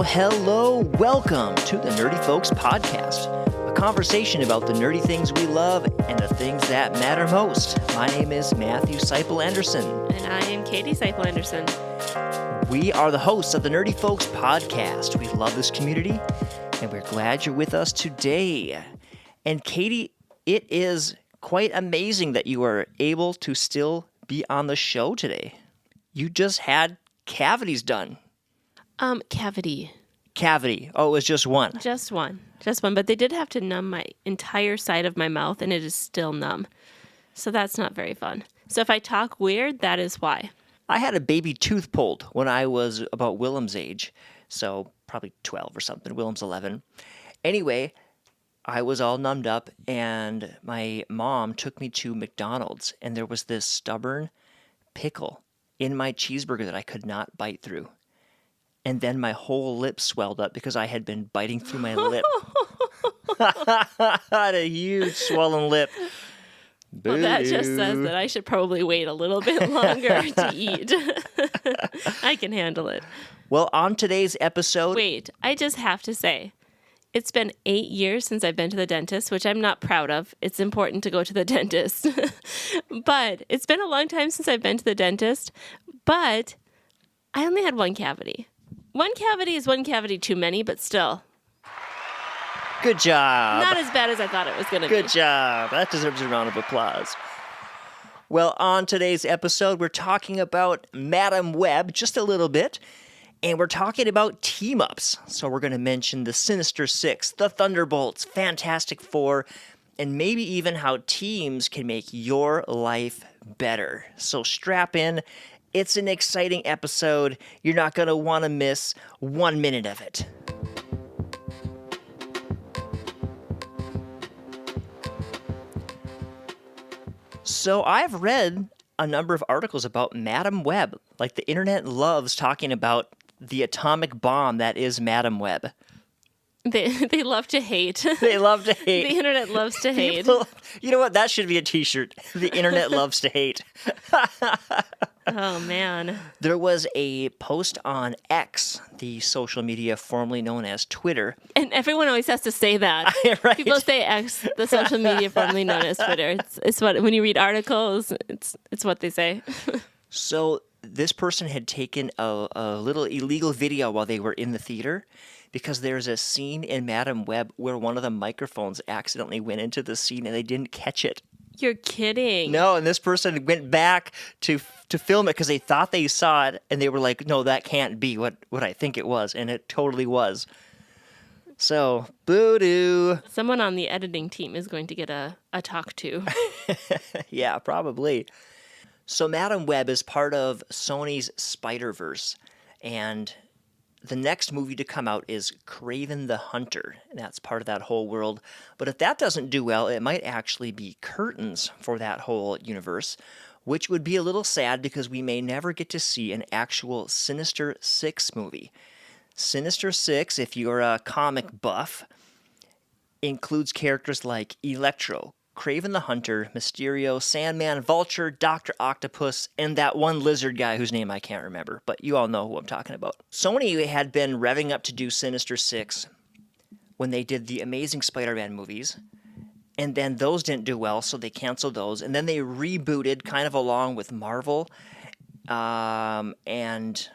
Hello, welcome to the Nerdy Folks Podcast, a conversation about the nerdy things we love and the things that matter most. My name is Matthew Seipel Anderson. And I am Katie Seipel Anderson. We are the hosts of the Nerdy Folks Podcast. We love this community, and we're glad you're with us today. And Katie, it is quite amazing that you are able to still be on the show today. You just had cavities done. Cavity. Oh, it was just one. Just one. But they did have to numb my entire side of my mouth, and it is still numb. So that's not very fun. So if I talk weird, that is why. I had a baby tooth pulled when I was about Willem's age, so probably 12 or something. Willem's 11. Anyway, I was all numbed up, and my mom took me to McDonald's, and there was this stubborn pickle in my cheeseburger that I could not bite through. And then my whole lip swelled up because I had been biting through my lip. I had a huge swollen lip. Well, that just says that I should probably wait a little bit longer to eat. I can handle it. Well, on today's episode... Wait, I just have to say, it's been 8 years since I've been to the dentist, which I'm not proud of. It's important to go to the dentist. But it's been a long time since I've been to the dentist, but I only had one cavity. One cavity is one cavity too many, but still. Good job. Not as bad as I thought it was going to be. Good job. That deserves a round of applause. Well, on today's episode, we're talking about Madam Web just a little bit, and we're talking about team-ups. So we're going to mention the Sinister Six, the Thunderbolts, Fantastic Four, and maybe even how teams can make your life better. So strap in. It's an exciting episode. You're not going to want to miss 1 minute of it. So I've read a number of articles about Madam Web. Like the internet loves talking about the atomic bomb that is Madam Web. They love to hate. They love to hate. The internet loves to hate. People, you know what? That should be a t-shirt. The internet loves to hate. Oh, man. There was a post on X, the social media formerly known as Twitter. And everyone always has to say that. Right. People say X, the social media formerly known as Twitter. It's what, when you read articles, it's what they say. So this person had taken a little illegal video while they were in the theater, because there's a scene in Madam Web where one of the microphones accidentally went into the scene and they didn't catch it. You're kidding. No, and this person went back to film it because they thought they saw it, and they were like, no, that can't be what I think it was, and it totally was. So, boo-doo. Someone on the editing team is going to get a talk to. Yeah, probably. So Madam Web is part of Sony's Spiderverse, and the next movie to come out is Kraven the Hunter, and that's part of that whole world. But if that doesn't do well, it might actually be curtains for that whole universe, which would be a little sad because we may never get to see an actual Sinister Six movie. Sinister Six, if you're a comic buff, includes characters like Electro, Kraven the Hunter, Mysterio, Sandman, Vulture, Dr. Octopus, and that one lizard guy whose name I can't remember, but you all know who I'm talking about. Sony had been revving up to do Sinister Six when they did the Amazing Spider-Man movies, and then those didn't do well, so they canceled those, and then they rebooted kind of along with Marvel, and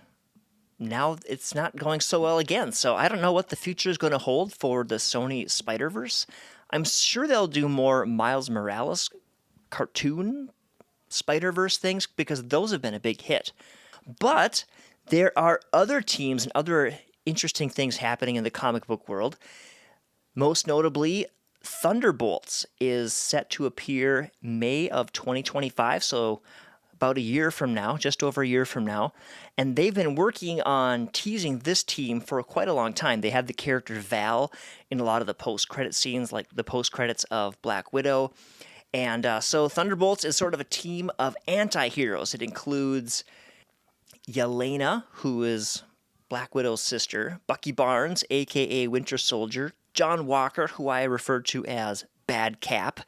now it's not going so well again. So I don't know what the future is going to hold for the Sony Spider-Verse. I'm sure they'll do more Miles Morales cartoon Spider-Verse things because those have been a big hit. But there are other teams and other interesting things happening in the comic book world. Most notably, Thunderbolts is set to appear May of 2025, so about a year from now, just over a year from now. And they've been working on teasing this team for quite a long time. They had the character Val in a lot of the post-credit scenes, like the post-credits of Black Widow. And so Thunderbolts is sort of a team of anti-heroes. It includes Yelena, who is Black Widow's sister, Bucky Barnes, a.k.a. Winter Soldier, John Walker, who I refer to as Bad Cap,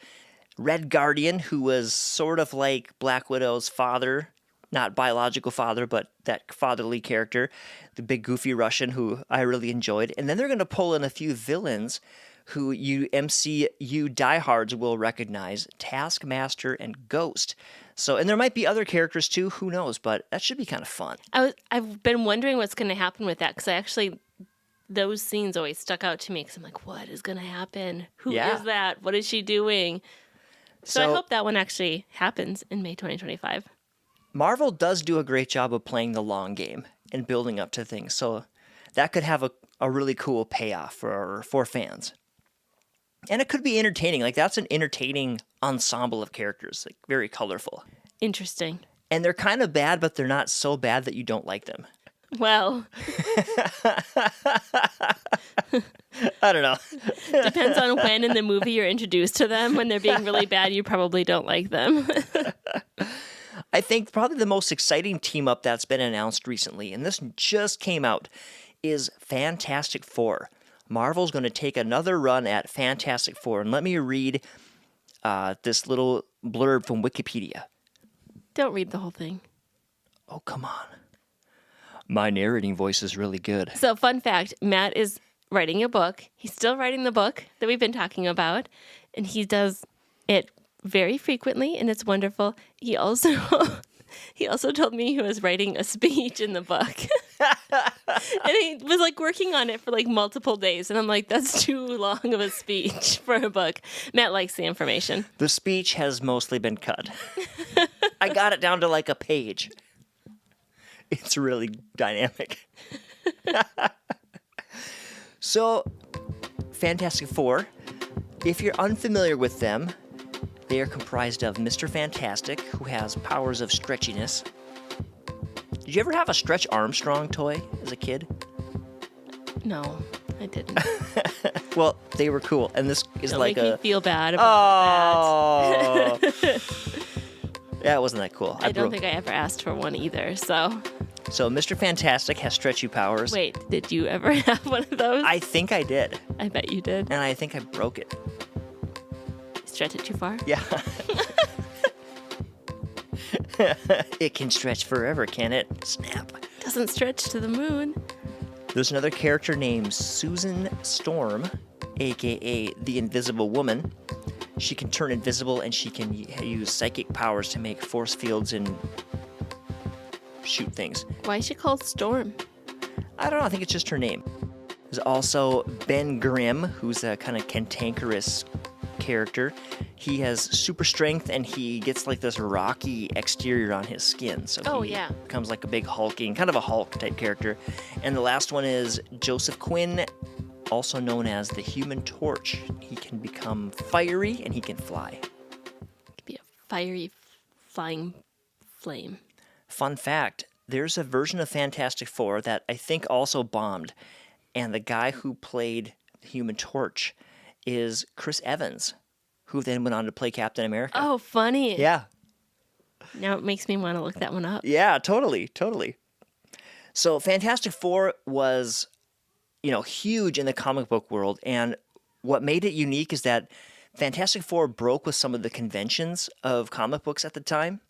Red Guardian, who was sort of like Black Widow's father, not biological father, but that fatherly character, the big goofy Russian who I really enjoyed. And then they're going to pull in a few villains who you MCU diehards will recognize, Taskmaster and Ghost. So, and there might be other characters too, who knows, but that should be kind of fun. I've been wondering what's going to happen with that because those scenes always stuck out to me because I'm like, what is going to happen? Who is that? What is she doing? So I hope that one actually happens in May 2025. Marvel does do a great job of playing the long game and building up to things. So that could have a really cool payoff for fans. And it could be entertaining. Like, that's an entertaining ensemble of characters, like very colorful. Interesting. And they're kind of bad, but they're not so bad that you don't like them. Well, I don't know. Depends on when in the movie you're introduced to them. When they're being really bad, you probably don't like them. I think probably the most exciting team up that's been announced recently, and this just came out, is Fantastic Four. Marvel's going to take another run at Fantastic Four. And let me read this little blurb from Wikipedia. Don't read the whole thing. Oh, come on. My narrating voice is really good. So, fun fact, Matt is writing a book. He's still writing the book that we've been talking about, and he does it very frequently, and it's wonderful. He also told me he was writing a speech in the book. And he was like working on it for like multiple days, and I'm like, that's too long of a speech for a book. Matt likes the information. The speech has mostly been cut. I got it down to like a page. It's really dynamic. So, Fantastic Four, if you're unfamiliar with them, they are comprised of Mr. Fantastic, who has powers of stretchiness. Did you ever have a Stretch Armstrong toy as a kid? No, I didn't. Well, they were cool, and this is Don't like make me feel bad about that. Yeah, it wasn't that cool. I don't think I ever asked for one either, so... So Mr. Fantastic has stretchy powers. Wait, did you ever have one of those? I think I did. I bet you did. And I think I broke it. Stretch it too far? Yeah. It can stretch forever, can it? Snap. Doesn't stretch to the moon. There's another character named Susan Storm, a.k.a. the Invisible Woman. She can turn invisible, and she can use psychic powers to make force fields and shoot things. Why is she called Storm? I don't know. I think it's just her name. There's also Ben Grimm, who's a kind of cantankerous character. He has super strength, and he gets like this rocky exterior on his skin. So he becomes like a big hulking, kind of a Hulk type character. And the last one is Joseph Quinn, also known as the Human Torch. He can become fiery, and he can fly. Could be a fiery flying flame. Fun fact, there's a version of Fantastic Four that I think also bombed, and the guy who played the Human Torch is Chris Evans, who then went on to play Captain America. Oh, funny. Yeah. Now it makes me want to look that one up. Yeah, totally. So Fantastic Four was, huge in the comic book world, and what made it unique is that Fantastic Four broke with some of the conventions of comic books at the time.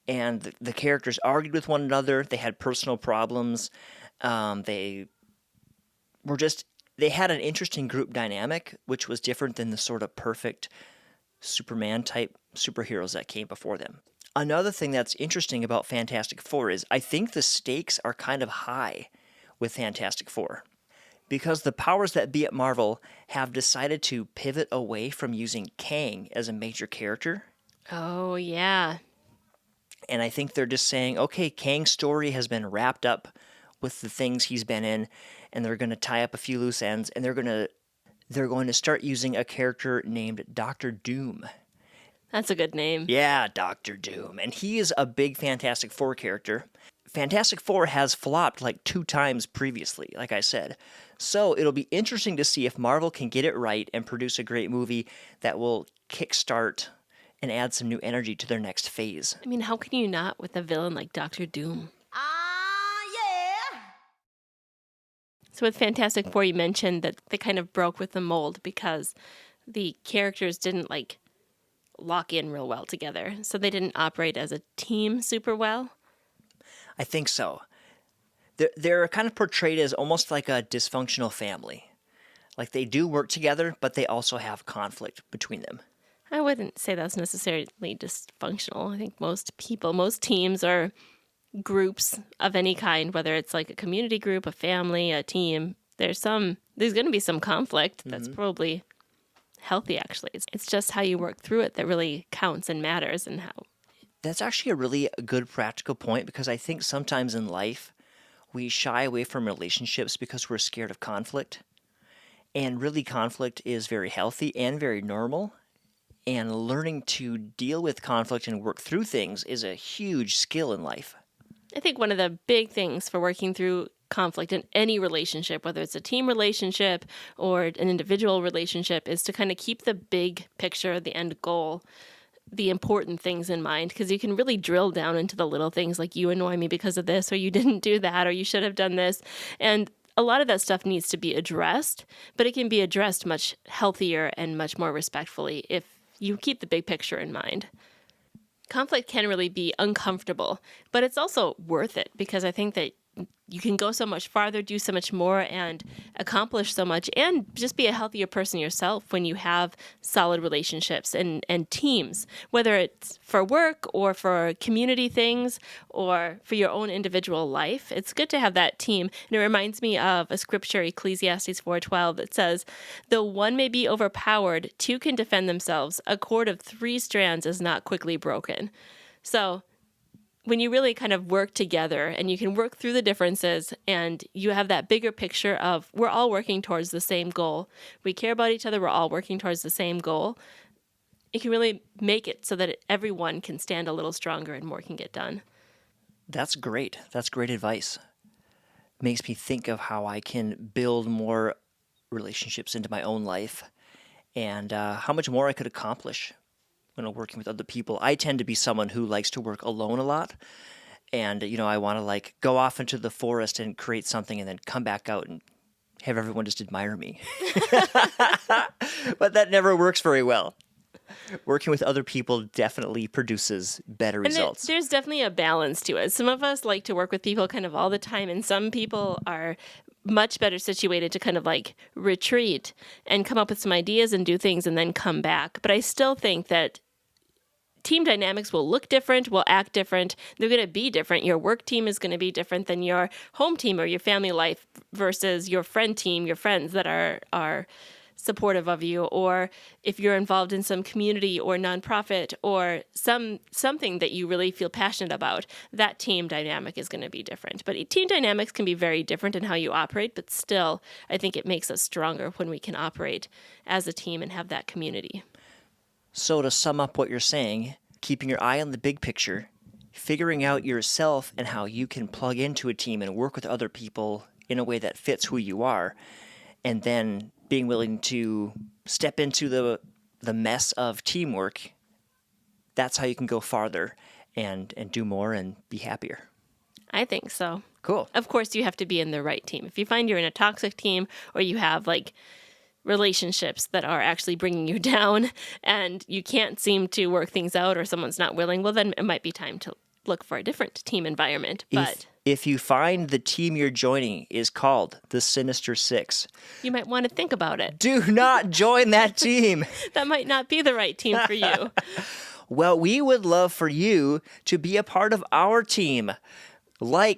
And the characters argued with one another. They had personal problems. They had an interesting group dynamic, which was different than the sort of perfect Superman-type superheroes that came before them. Another thing that's interesting about Fantastic Four is I think the stakes are kind of high with Fantastic Four, because the powers that be at Marvel have decided to pivot away from using Kang as a major character. Oh, yeah. And I think they're just saying, okay, Kang's story has been wrapped up with the things he's been in, and they're going to tie up a few loose ends, and they're going to start using a character named Dr. Doom. That's a good name. Yeah, Dr. Doom. And he is a big Fantastic Four character. Fantastic Four has flopped like 2 times previously, like I said. So it'll be interesting to see if Marvel can get it right and produce a great movie that will kickstart and add some new energy to their next phase. I mean, how can you not with a villain like Dr. Doom? Yeah! So with Fantastic Four, you mentioned that they kind of broke with the mold because the characters didn't lock in real well together. So they didn't operate as a team super well. I think so. They're kind of portrayed as almost like a dysfunctional family. Like they do work together, but they also have conflict between them. I wouldn't say that's necessarily dysfunctional. I think most people, most teams are groups of any kind, whether it's like a community group, a family, a team. There's going to be some conflict. That's probably healthy, actually. It's just how you work through it that really counts and matters, and how. That's actually a really good practical point, because I think sometimes in life we shy away from relationships because we're scared of conflict. And really, conflict is very healthy and very normal. And learning to deal with conflict and work through things is a huge skill in life. I think one of the big things for working through conflict in any relationship, whether it's a team relationship or an individual relationship, is to kind of keep the big picture, the end goal, the important things in mind, because you can really drill down into the little things like you annoy me because of this, or you didn't do that, or you should have done this. And a lot of that stuff needs to be addressed, but it can be addressed much healthier and much more respectfully if you keep the big picture in mind. Conflict can really be uncomfortable, but it's also worth it, because I think that you can go so much farther, do so much more, and accomplish so much, and just be a healthier person yourself when you have solid relationships and teams, whether it's for work or for community things or for your own individual life. It's good to have that team. And it reminds me of a scripture, Ecclesiastes 4:12, that says, "Though one may be overpowered, two can defend themselves. A cord of 3 strands is not quickly broken." So when you really kind of work together and you can work through the differences and you have that bigger picture of we're all working towards the same goal, we care about each other, we're all working towards the same goal, it can really make it so that everyone can stand a little stronger and more can get done. That's great. That's great advice. Makes me think of how I can build more relationships into my own life, and how much more I could accomplish when I'm working with other people. I tend to be someone who likes to work alone a lot. And, I want to go off into the forest and create something and then come back out and have everyone just admire me. But that never works very well. Working with other people definitely produces better results. There's definitely a balance to it. Some of us like to work with people kind of all the time, and some people are much better situated to kind of retreat and come up with some ideas and do things and then come back. But I still think that team dynamics will look different, will act different. They're going to be different. Your work team is going to be different than your home team or your family life versus your friend team, your friends that are supportive of you, or if you're involved in some community or nonprofit or something that you really feel passionate about, that team dynamic is going to be different. But team dynamics can be very different in how you operate, but still, I think it makes us stronger when we can operate as a team and have that community. So to sum up what you're saying, keeping your eye on the big picture, figuring out yourself and how you can plug into a team and work with other people in a way that fits who you are, and then being willing to step into the mess of teamwork, that's how you can go farther and do more and be happier. I think so. Cool. Of course, you have to be in the right team. If you find you're in a toxic team or you have relationships that are actually bringing you down and you can't seem to work things out, or someone's not willing, well, then it might be time to look for a different team environment. But if you find the team you're joining is called the Sinister Six, you might want to think about it. Do not join that team. That might not be the right team for you. Well, we would love for you to be a part of our team.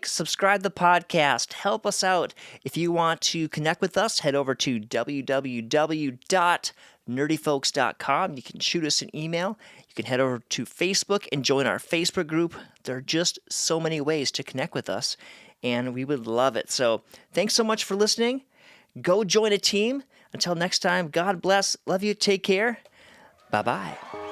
Subscribe the podcast, help us out. If you want to connect with us, head over to www.nerdyfolks.com. You can shoot us an email. You can head over to Facebook and join our Facebook group. There are just so many ways to connect with us, and we would love it. So thanks so much for listening. Go join a team. Until next time, God bless. Love you. Take care. Bye-bye.